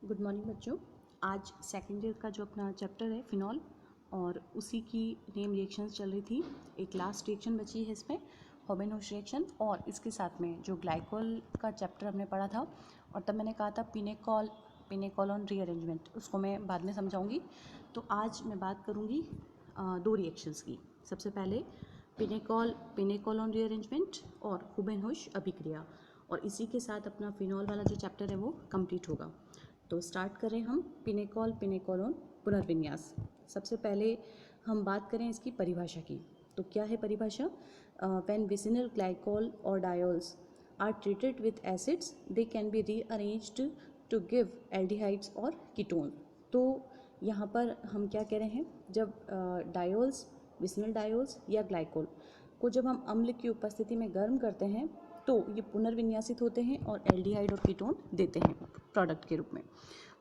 Good morning बच्चों। आज second year का जो अपना चैप्टर है फिनॉल और उसी की नेम रिएक्शंस चल रही थी। एक लास्ट रिएक्शन बची है इसमें, होबेन-होश रिएक्शन, और इसके साथ में जो ग्लाइकोल का चैप्टर हमने पढ़ा था और तब मैंने कहा था पिनेकोलॉन रीअरेंजमेंट, उसको मैं बाद में समझाऊंगी। तो आज मैं बात करूंगी दो रिएक्शंस की। सबसे पहले पिनेकोलॉन रीअरेंजमेंट और होबेन-होश अभिक्रिया, और इसी के साथ अपना फिनॉल वाला जो चैप्टर है वो कंप्लीट होगा। तो स्टार्ट करें हम पिनेकोलॉन पुनर्विन्यास। सबसे पहले हम बात करें इसकी परिभाषा की। तो क्या है परिभाषा? व्हेन विसिनल ग्लाइकोल और diols are treated with acids they can be rearranged to give aldehydes और कीटोन। तो यहाँ पर हम क्या कह रहे हैं, जब डायोल्स, विसिनल डायोल्स या ग्लाइकोल को जब हम अम्ल की उपस्थिति में गर्म करते हैं तो ये पुनर्विन्यासित होते हैं और एल्डिहाइड और कीटोन देते हैं प्रोडक्ट के रूप में।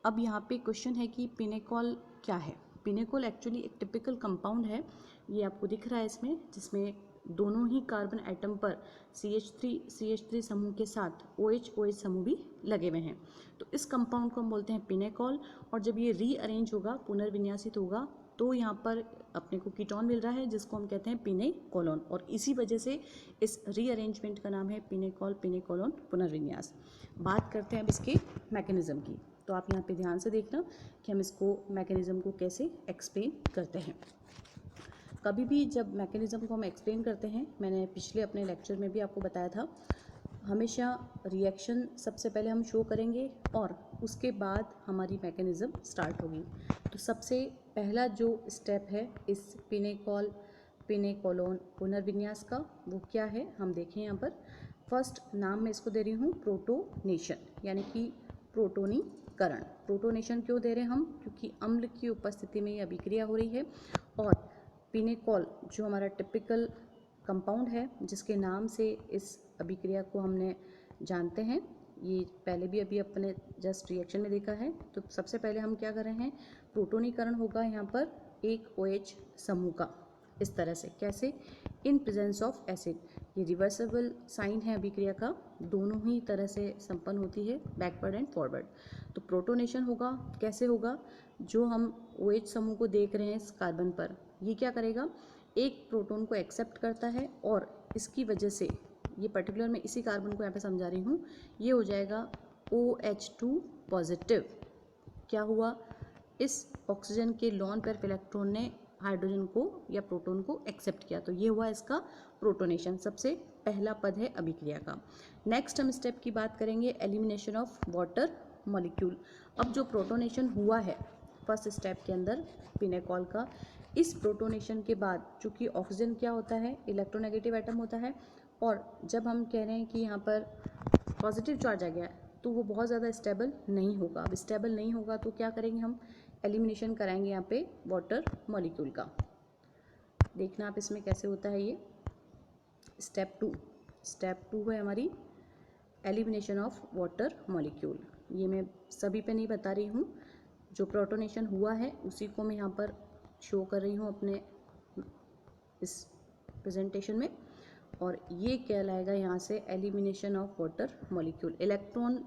अब यहाँ पे क्वेश्चन है कि पिनेकोल क्या है। पिनेकोल एक्चुअली एक टिपिकल कंपाउंड है, ये आपको दिख रहा है इसमें, जिसमें दोनों ही कार्बन एटम पर CH3 समूह के साथ OH समूह भी लगे हुए हैं। तो इस कंपाउंड को हम बोलते हैं पिनेकोल। और जब ये रीअरेंज होगा, पुनर्विन्यासित होगा, तो यहाँ पर अपने को कीटोन मिल रहा है जिसको हम कहते हैं पिनेकोलॉन, और इसी वजह से इस रीअरेंजमेंट का नाम है पिनेकोलॉन पुनर्विन्यास। बात करते हैं अब इसके मैकेनिज्म की। तो आप यहाँ पे ध्यान से देखना कि हम इसको मैकेनिज्म को कैसे एक्सप्लेन करते हैं। कभी भी जब मैकेनिज्म को हम एक्सप्लेन करते हैं, मैंने पिछले अपने लेक्चर में भी आपको बताया था, हमेशा रिएक्शन सबसे पहले हम शो करेंगे और उसके बाद हमारी मैकेनिज्म स्टार्ट होगी। तो सबसे पहला जो स्टेप है इस पिनेकोलॉन पुनर्विन्यास का, वो क्या है हम देखें यहाँ पर। फर्स्ट नाम मैं इसको दे रही हूँ प्रोटोनेशन, यानी कि प्रोटोनीकरण। प्रोटोनेशन क्यों दे रहे हैं हम? क्योंकि अम्ल की उपस्थिति में ये अभिक्रिया हो रही है और पिनेकोल जो हमारा टिपिकल कंपाउंड है जिसके नाम से इस अभिक्रिया को हमने जानते हैं, ये पहले भी अभी अपने जस्ट रिएक्शन में देखा है। तो सबसे पहले हम क्या कर रहे हैं, प्रोटोनीकरण होगा यहाँ पर एक OH समूह का, इस तरह से। कैसे? In presence of acid. ये रिवर्सिबल साइन है अभिक्रिया का, दोनों ही तरह से संपन्न होती है, बैकवर्ड एंड फॉरवर्ड। तो प्रोटोनेशन होगा, कैसे होगा? जो हम OH समूह को देख रहे हैं इस कार्बन पर, ये क्या करेगा, एक प्रोटॉन को एक्सेप्ट करता है और इसकी वजह से, ये पर्टिकुलर मैं इसी कार्बन को यहाँ पे समझा रही हूँ, ये हो जाएगा OH2 पॉजिटिव। क्या हुआ? इस ऑक्सीजन के लॉन पेयर इलेक्ट्रॉन ने हाइड्रोजन को या प्रोटॉन को एक्सेप्ट किया, तो ये हुआ इसका प्रोटोनेशन। सबसे पहला पद है अभिक्रिया का। नेक्स्ट हम स्टेप की बात करेंगे, एलिमिनेशन ऑफ वाटर मॉलिक्यूल। अब जो प्रोटोनेशन हुआ है फर्स्ट स्टेप के अंदर पिनेकोल का, इस प्रोटोनेशन के बाद चूंकि ऑक्सीजन क्या होता है, इलेक्ट्रोनेगेटिव एटम होता है, और जब हम कह रहे हैं कि यहाँ पर पॉजिटिव चार्ज आ गया तो वो बहुत ज़्यादा स्टेबल नहीं होगा। अब स्टेबल नहीं होगा तो क्या करेंगे हम, एलिमिनेशन कराएंगे यहाँ पे वाटर मॉलिक्यूल का। देखना आप इसमें कैसे होता है ये। स्टेप टू है हमारी एलिमिनेशन ऑफ वाटर मॉलिक्यूल। ये मैं सभी पे नहीं बता रही हूँ, जो प्रोटोनेशन हुआ है उसी को मैं यहाँ पर शो कर रही हूँ अपने इस प्रेजेंटेशन में। और ये कहलाएगा यहाँ से elimination of water molecule. Electron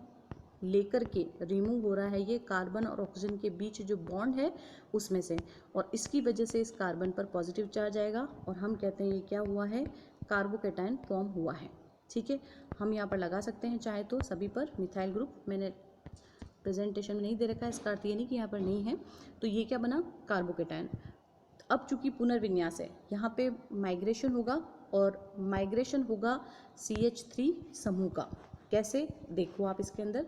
लेकर के रिमूव हो रहा है ये कार्बन और ऑक्सीजन के बीच जो बॉन्ड है उसमें से, और इसकी वजह से इस कार्बन पर पॉजिटिव चार्ज आएगा और हम कहते हैं ये क्या हुआ है, कार्बोकैटायन फॉर्म हुआ है। ठीक है, हम यहाँ पर लगा सकते हैं चाहे तो सभी पर मिथाइल ग्रुप, मैंने प्रेजेंटेशन में नहीं दे रखा है, इसका अर्थ ये नहीं कि यहाँ पर नहीं है। तो ये क्या बना, कार्बोकैटायन। अब चूंकि पुनर्विन्यास है, यहाँ पे माइग्रेशन होगा और माइग्रेशन होगा CH3 समूह का। कैसे? देखो आप इसके अंदर,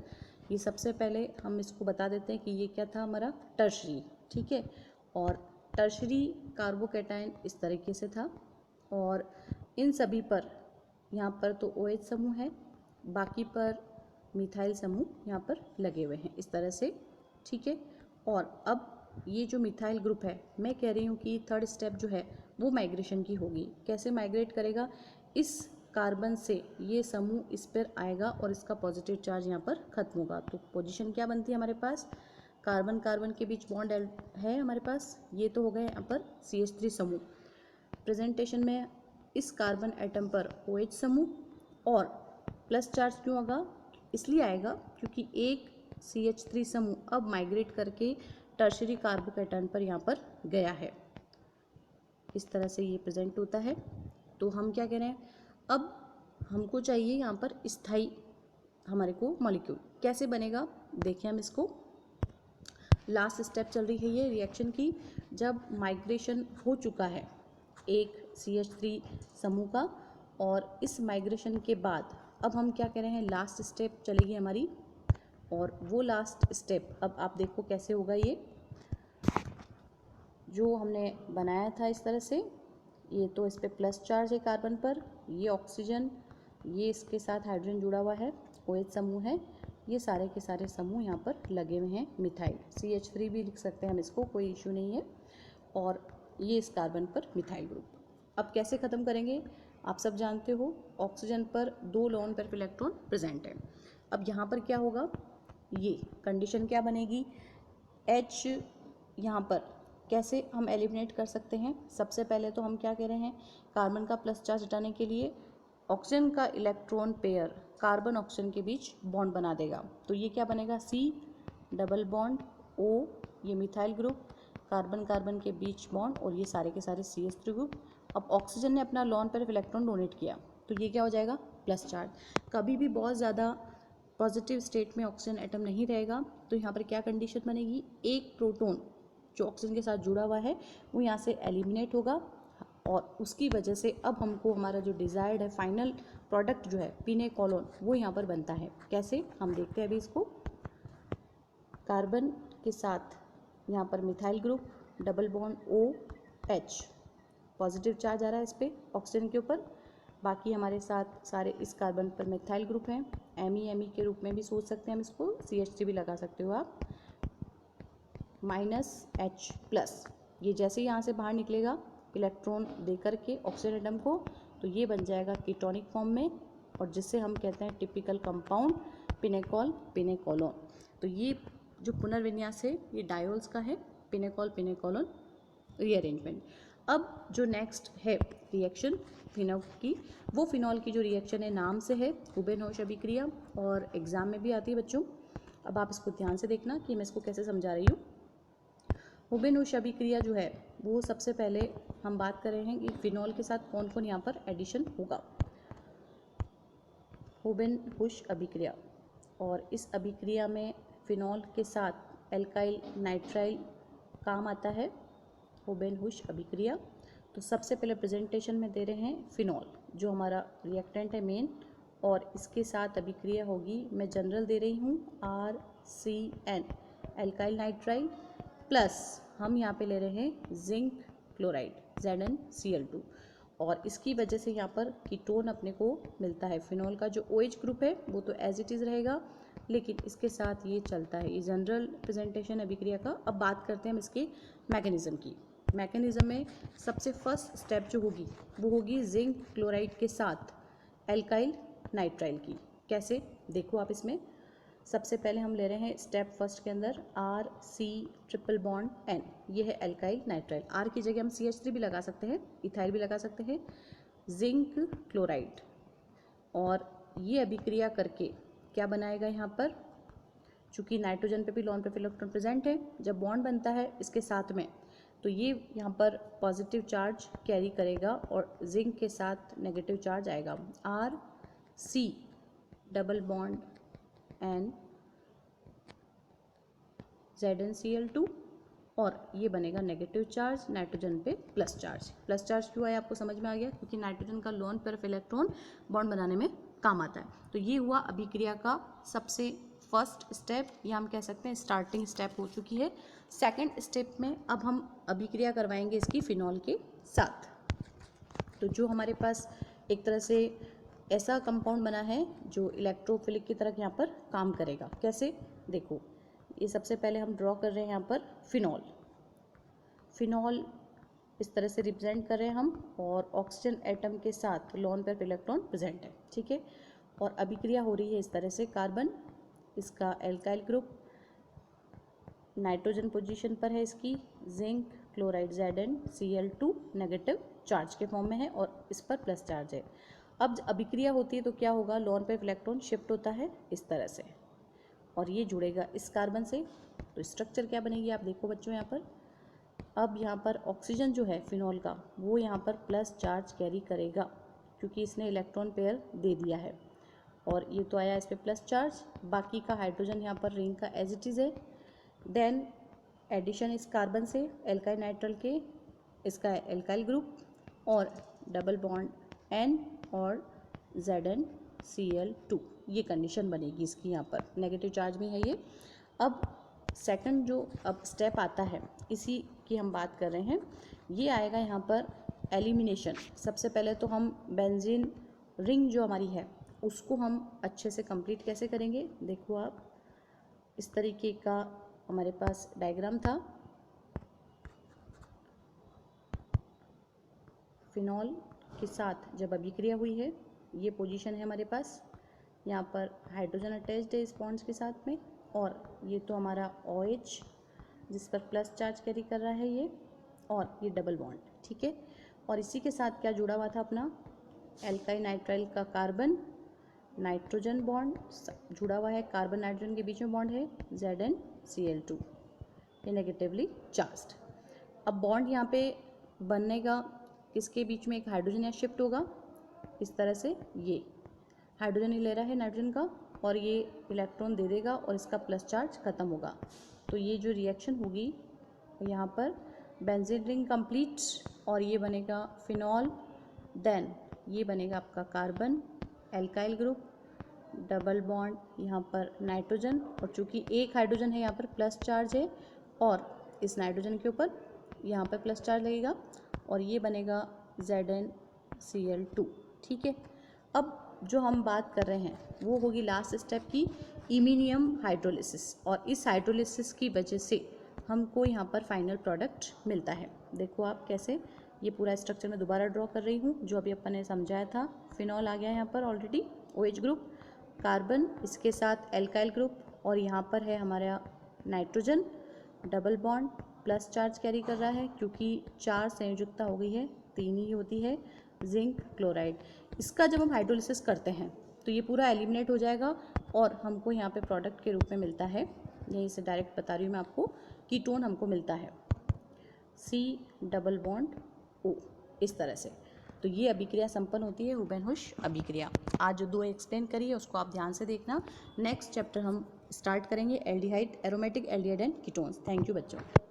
ये सबसे पहले हम इसको बता देते हैं कि ये क्या था हमारा, टर्शरी। ठीक है, और टर्शरी कार्बोकैटायन इस तरीके से था, और इन सभी पर यहाँ पर तो OH समूह है, बाकी पर मिथाइल समूह यहाँ पर लगे हुए हैं इस तरह से। ठीक है, और अब ये जो मिथाइल ग्रुप है, मैं कह रही हूँ कि थर्ड स्टेप जो है वो माइग्रेशन की होगी। कैसे माइग्रेट करेगा, इस कार्बन से ये समूह इस पर आएगा और इसका पॉजिटिव चार्ज यहाँ पर खत्म होगा। तो पोजीशन क्या बनती है हमारे पास, कार्बन कार्बन के बीच बॉन्ड है हमारे पास, ये तो हो गए यहाँ पर CH3 समूह। प्रेजेंटेशन में इस कार्बन एटम पर OH समूह, और प्लस चार्ज क्यों होगा, इसलिए आएगा क्योंकि एक CH3 समूह अब माइग्रेट करके टर्शरी कार्बोकैटायन पर यहाँ पर गया है। इस तरह से ये प्रेजेंट होता है। तो हम क्या कह रहे हैं, अब हमको चाहिए यहाँ पर स्थायी हमारे को मॉलिक्यूल कैसे बनेगा। देखिए हम इसको, लास्ट स्टेप चल रही है ये रिएक्शन की, जब माइग्रेशन हो चुका है एक CH3 समूह का, और इस माइग्रेशन के बाद अब हम क्या कह रहे हैं, लास्ट स्टेप चलेगी हमारी, और वो लास्ट स्टेप अब आप देखो कैसे होगा। ये जो हमने बनाया था इस तरह से, ये तो इस पर प्लस चार्ज है कार्बन पर, ये ऑक्सीजन, ये इसके साथ हाइड्रोजन जुड़ा हुआ है, OH समूह है, ये सारे के सारे समूह यहाँ पर लगे हुए हैं मिथाइल, CH3 भी लिख सकते हैं हम इसको, कोई इशू नहीं है, और ये इस कार्बन पर मिथाइल ग्रुप। अब कैसे ख़त्म करेंगे, आप सब जानते हो ऑक्सीजन पर 2 लोन पेयर इलेक्ट्रॉन प्रेजेंट है। अब यहाँ पर क्या होगा, ये कंडीशन क्या बनेगी, H यहाँ पर कैसे हम एलिमिनेट कर सकते हैं। सबसे पहले तो हम क्या कह रहे हैं, कार्बन का प्लस चार्ज हटाने के लिए ऑक्सीजन का इलेक्ट्रॉन पेयर कार्बन ऑक्सीजन के बीच बॉन्ड बना देगा। तो ये क्या बनेगा, C डबल बॉन्ड O, ये मिथाइल ग्रुप, कार्बन कार्बन के बीच बॉन्ड, और ये सारे के सारे CH3 ग्रुप। अब ऑक्सीजन ने अपना लॉन पेयर इलेक्ट्रॉन डोनेट किया, तो ये क्या हो जाएगा, प्लस चार्ज। कभी भी बहुत ज़्यादा पॉजिटिव स्टेट में ऑक्सीजन एटम नहीं रहेगा, तो यहाँ पर क्या कंडीशन बनेगी, एक प्रोटॉन जो ऑक्सीजन के साथ जुड़ा हुआ है वो यहाँ से एलिमिनेट होगा, और उसकी वजह से अब हमको हमारा जो डिज़ायर्ड है फाइनल प्रोडक्ट जो है पिनेकोलोन, वो यहाँ पर बनता है। कैसे, हम देखते हैं अभी इसको। कार्बन के साथ यहाँ पर methyl group, double bond OH, positive charge आ रहा है इस पर ऑक्सीजन के ऊपर, बाकी हमारे साथ सारे इस कार्बन पर मिथाइल ग्रुप हैं, Me के रूप में भी सोच सकते हैं हम इसको, CH3 भी लगा सकते हो आप, -H प्लस। ये जैसे यहाँ से बाहर निकलेगा इलेक्ट्रॉन दे करके ऑक्सीजन एटम को, तो ये बन जाएगा कीटोनिक फॉर्म में, और जिससे हम कहते हैं टिपिकल कंपाउंड पिनेकॉल पिनेकोलोन। तो ये जो पुनर्विन्यास है ये डायोल्स का है, पिनेकॉल पिनेकोलोन रीअरेंजमेंट। अब जो नेक्स्ट है रिएक्शन फिनॉल की, वो फिनॉल की जो रिएक्शन है नाम से है हुबेन-होश अभिक्रिया, और एग्जाम में भी आती है बच्चों। अब आप इसको ध्यान से देखना कि मैं इसको कैसे समझा रही हूँ। हुबेन-होश अभिक्रिया जो है वो सबसे पहले हम बात कर रहे हैं कि फिनॉल के साथ कौन कौन यहाँ पर एडिशन होगा। हुबेन-होश अभिक्रिया, और इस अभिक्रिया में फिनॉल के साथ एल्काइल नाइट्राइल काम आता है, हुबेन-होश अभिक्रिया। तो सबसे पहले प्रेजेंटेशन में दे रहे हैं फिनॉल जो हमारा रिएक्टेंट है मेन, और इसके साथ अभिक्रिया होगी, मैं जनरल दे रही हूँ RCN एल्काइल नाइट्राइल, प्लस हम यहाँ पे ले रहे हैं जिंक क्लोराइड ZnCl2, और इसकी वजह से यहाँ पर कीटोन अपने को मिलता है। फिनॉल का जो OH ग्रुप है वो तो एज इट इज़ रहेगा, लेकिन इसके साथ ये चलता है, ये जनरल प्रेजेंटेशन अभिक्रिया का। अब बात करते हैं हम इसके मैकेनिज्म की। मैकेनिज्म में सबसे फर्स्ट स्टेप जो होगी वो होगी जिंक क्लोराइड के साथ एल्काइल नाइट्राइल की। कैसे, देखो आप इसमें सबसे पहले हम ले रहे हैं स्टेप फर्स्ट के अंदर RC ट्रिपल बॉन्ड N, ये है एल्काइल नाइट्राइल। R की जगह हम CH3 भी लगा सकते हैं, इथाइल भी लगा सकते हैं, जिंक क्लोराइड, और ये अभिक्रिया करके क्या बनाएगा यहाँ पर, चूँकि नाइट्रोजन पे भी लॉन पेयर इलेक्ट्रॉन प्रेजेंट है, जब बॉन्ड बनता है इसके साथ में तो ये यहाँ पर पॉजिटिव चार्ज कैरी करेगा और जिंक के साथ नेगेटिव चार्ज आएगा, RC double bond N ZnCl2, और ये बनेगा नेगेटिव चार्ज, नाइट्रोजन पे प्लस चार्ज। प्लस चार्ज क्यों आया आपको समझ में आ गया, क्योंकि नाइट्रोजन का लोन पेयर इलेक्ट्रॉन बॉन्ड बनाने में काम आता है। तो ये हुआ अभिक्रिया का सबसे फर्स्ट स्टेप, या हम कह सकते हैं स्टार्टिंग स्टेप हो चुकी है। सेकंड स्टेप में अब हम अभिक्रिया करवाएंगे इसकी फिनॉल के साथ। तो जो हमारे पास एक तरह से ऐसा कंपाउंड बना है जो इलेक्ट्रोफिलिक की तरह यहाँ पर काम करेगा। कैसे, देखो ये सबसे पहले हम ड्रॉ कर रहे हैं यहाँ पर फिनॉल। फिनॉल इस तरह से रिप्रेजेंट कर रहे हैं हम, और ऑक्सीजन एटम के साथ लोन पेयर इलेक्ट्रॉन प्रेजेंट है, ठीक है। और अभिक्रिया हो रही है इस तरह से, कार्बन इसका एल्काइल ग्रुप नाइट्रोजन पोजीशन पर है इसकी, zinc chloride ZnCl2 negative charge के फॉर्म में है और इस पर प्लस चार्ज है। अब अभिक्रिया होती है तो क्या होगा, लोन पेयर इलेक्ट्रॉन शिफ्ट होता है इस तरह से, और ये जुड़ेगा इस कार्बन से। तो स्ट्रक्चर क्या बनेगी आप देखो बच्चों यहाँ पर। अब यहाँ पर ऑक्सीजन जो है फिनॉल का वो यहाँ पर प्लस चार्ज कैरी करेगा क्योंकि इसने इलेक्ट्रॉन पेयर दे दिया है, और ये तो आया इस पर प्लस चार्ज। बाकी का हाइड्रोजन यहाँ पर रिंग का एज इट इज़ है। देन एडिशन इस कार्बन से एल्काइल नाइट्रल के, इसका एल्काइल ग्रुप और डबल बॉन्ड N और ZnCl2, ये कंडीशन बनेगी इसकी। यहाँ पर नेगेटिव चार्ज में है ये। अब सेकंड जो अब स्टेप आता है इसी की हम बात कर रहे हैं, ये आएगा यहाँ पर एलिमिनेशन। सबसे पहले तो हम बेंजीन रिंग जो हमारी है उसको हम अच्छे से कंप्लीट कैसे करेंगे, देखो आप इस तरीके का हमारे पास डायग्राम था। फिनॉल के साथ जब अभिक्रिया हुई है, ये पोजीशन है हमारे पास। यहाँ पर हाइड्रोजन अटैच्ड है इस बॉन्ड्स के साथ में, और ये तो हमारा OH जिस पर प्लस चार्ज कैरी कर रहा है ये, और ये डबल बॉन्ड, ठीक है। और इसी के साथ क्या जुड़ा हुआ था अपना, एल्काइल नाइट्राइल का कार्बन नाइट्रोजन बॉन्ड जुड़ा हुआ है, कार्बन नाइट्रोजन के बीच में बॉन्ड है ZnCl2, ये नेगेटिवली चार्ज्ड। अब बॉन्ड यहाँ पे बनने का किसके बीच में, एक हाइड्रोजन यहाँ शिफ्ट होगा इस तरह से, ये हाइड्रोजन ही ले रहा है नाइट्रोजन का, और ये इलेक्ट्रॉन दे देगा और इसका प्लस चार्ज खत्म होगा। तो ये जो रिएक्शन होगी यहाँ पर बेंजीन रिंग कंप्लीट, और ये बनेगा फिनॉल। देन ये बनेगा आपका carbon alkyl group, double bond यहाँ पर नाइट्रोजन, और चूँकि एक हाइड्रोजन है यहाँ पर प्लस चार्ज है, और इस नाइट्रोजन के ऊपर यहाँ पर प्लस चार्ज लगेगा, और ये बनेगा ZnCl2, ठीक है। अब जो हम बात कर रहे हैं वो होगी लास्ट स्टेप की इमिनियम हाइड्रोलिसिस, और इस हाइड्रोलिसिस की वजह से हमको यहाँ पर फाइनल प्रोडक्ट मिलता है। देखो आप कैसे, ये पूरा स्ट्रक्चर मैं दोबारा ड्रॉ कर रही हूँ जो अभी अपन ने समझाया था। फिनॉल आ गया यहाँ पर ऑलरेडी, OH ग्रुप, कार्बन इसके साथ एल्काइल ग्रुप, और यहाँ पर है हमारा nitrogen, double bond plus charge carry कर रहा है क्योंकि 4 संयोजकता हो गई है, 3 ही होती है, जिंक क्लोराइड। इसका जब हम हाइड्रोलिसिस करते हैं तो ये पूरा एलिमिनेट हो जाएगा, और हमको यहाँ पे प्रोडक्ट के रूप में मिलता है, यहीं से डायरेक्ट बता रही हूँ मैं आपको, कीटोन हमको मिलता है C डबल बॉन्ड O, इस तरह से। तो ये अभिक्रिया संपन्न होती है हुबेन-हुश अभिक्रिया। आज जो 2 एक्सप्लेन करी है उसको आप ध्यान से देखना। नेक्स्ट चैप्टर हम स्टार्ट करेंगे aldehyde, aromatic aldehyde and ketones. Thank you बच्चों।